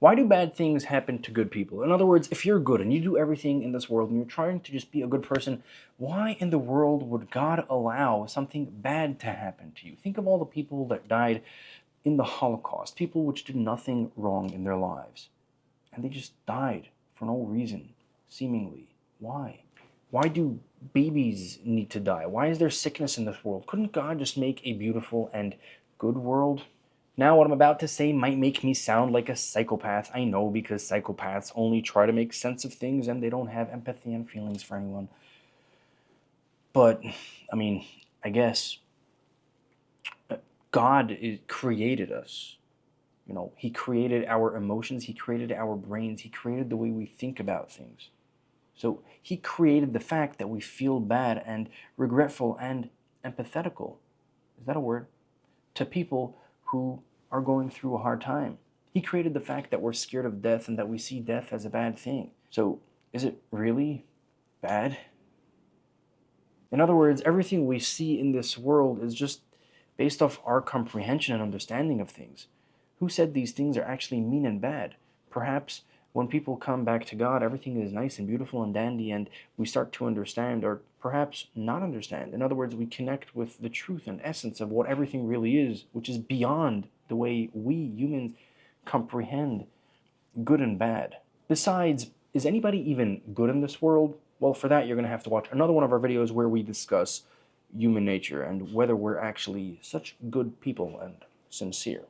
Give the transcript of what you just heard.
Why do bad things happen to good people? In other words, if you're good and you do everything in this world and you're trying to just be a good person, why in the world would God allow something bad to happen to you? Think of all the people that died in the Holocaust, people which did nothing wrong in their lives, and they just died for no reason, seemingly. Why? Why do babies need to die? Why is there sickness in this world? Couldn't God just make a beautiful and good world? Now, what I'm about to say might make me sound like a psychopath. I know, because psychopaths only try to make sense of things and they don't have empathy and feelings for anyone. But, I mean, I guess God created us. You know, He created our emotions, He created our brains, He created the way we think about things. So He created the fact that we feel bad and regretful and empathetical. Is that a word? To people who are going through a hard time. He created the fact that we're scared of death and that we see death as a bad thing. So, is it really bad? In other words, everything we see in this world is just based off our comprehension and understanding of things. Who said these things are actually mean and bad? Perhaps when people come back to God, everything is nice and beautiful and dandy, and we start to understand, or perhaps not understand. In other words, we connect with the truth and essence of what everything really is, which is beyond the way we humans comprehend good and bad. Besides, is anybody even good in this world? Well, for that, you're going to have to watch another one of our videos where we discuss human nature and whether we're actually such good people and sincere.